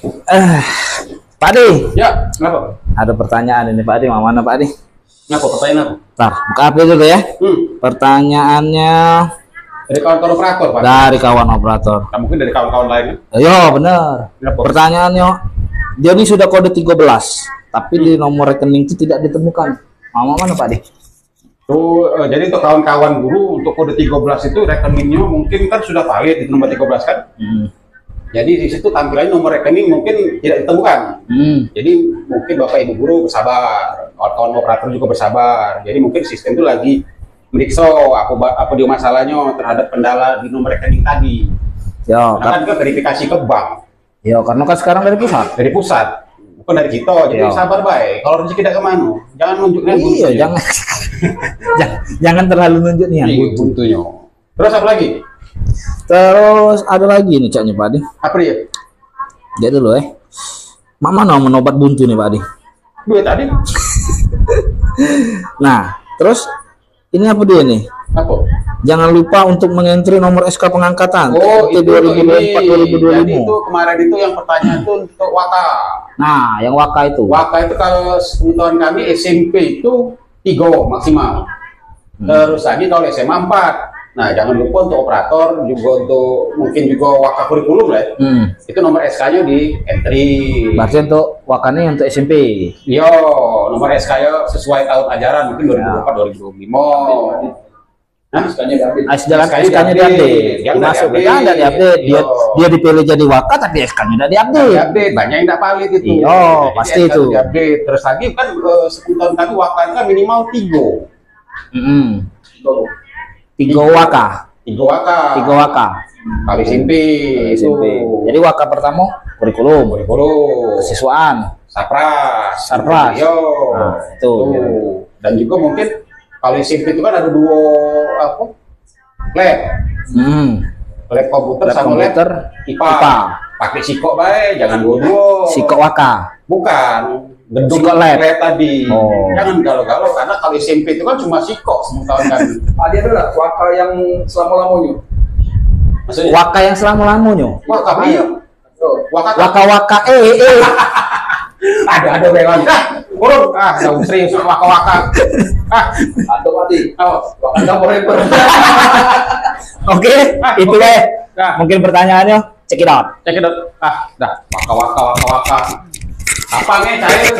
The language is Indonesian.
Eh, Pak Adi, Ya, kenapa? ada pertanyaan ini Pak Adi, mau mana Pak Adi? Kenapa? Pertanyaan apa? Ntar, buka HP dulu ya. Hmm, Pertanyaannya dari kawan-kawan operator, Pak. dari kawan operator. Nah, mungkin dari kawan-kawan lain kan? Yo, bener. Kenapa? Pertanyaannya, dia ini sudah kode 13, tapi di nomor rekening itu tidak ditemukan. Mau mana Pak Adi? Jadi untuk kawan-kawan guru, untuk kode 13 itu rekeningnya mungkin kan sudah valid di nomor 13 kan? Jadi di situ tampilannya nomor rekening mungkin tidak ditemukan. Jadi mungkin Bapak Ibu guru bersabar, kawan-kawan operator juga bersabar. Jadi mungkin sistem itu lagi meriksa apa dia masalahnya terhadap kendala di nomor rekening tadi. Yo, Karena kan juga verifikasi ke bank karena kan sekarang dari pusat. dari pusat, bukan dari kita. Jadi Yo. sabar baik. Kalau rezeki tidak kemana, jangan nunjuknya. Iya, jangan jangan terlalu nunjuk nih yang Iya, buntu. buntunya. Terus apa lagi? Terus ada lagi nih caknya Pak Adi. Apa dia? Dia dulu Mama mau menobat buntu nih Pak Adi. Gue tadi Nah, terus ini apa dia nih? apa? Jangan lupa untuk mengentri nomor SK pengangkatan Oh, itu ini. 2024 Jadi itu 2025. kemarin itu yang pertanyaan itu untuk Waka. Nah, yang Waka itu. Waka itu kalau pengetahuan kami SMP itu 3 maksimal. Terus tadi kalau SMA 4. Nah, jangan lupa untuk operator juga untuk mungkin juga Waka kurikulum lah. Itu nomor SK-nya di entry. Berarti untuk Wakanya untuk SMP. Yo, nomor SK-nya sesuai tahun ajaran mungkin 2024 2025. Nah, SK-nya diupdate. Masuk ke ada diupdate. Dia dipilih jadi Waka tapi SK-nya udah diupdate. Diupdate, banyak yang tidak valid itu. Iya, Jadi pasti SK itu. Diupdate. Terus lagi kan 10 tahun tadi Wakanya minimal 3. 3 Waka. 3 Waka. 3 Waka. Kali SMP. SMP. Jadi Waka pertama kurikulum, Kurikulum. kesiswaan, Sarpras. Sarpras. Yo. Nah, itu. Dan juga mungkin kalau SMP itu kan ada 2 apa? Lab. Lab komputer Lab sama komputer, lab IPA. IPA. Pakai sikok baik, jangan dua-dua. Sikok Waka. Bukan. Gedung Sikok lab. tadi. Oh. Jangan galau-galau karena kalau SMP itu kan cuma sikok tahun kan. Ada adalah Waka yang selama-lamanya. Maksudnya Waka yang selama-lamanya. Waka iya. Waka Waka ada lewat. Kurang jauh serius waka. Atau mati. Oh, Waka forever. Oke, itu deh. Nah. Mungkin pertanyaannya, check it out. Cek it out. Dah. Waka. Apa nih cair?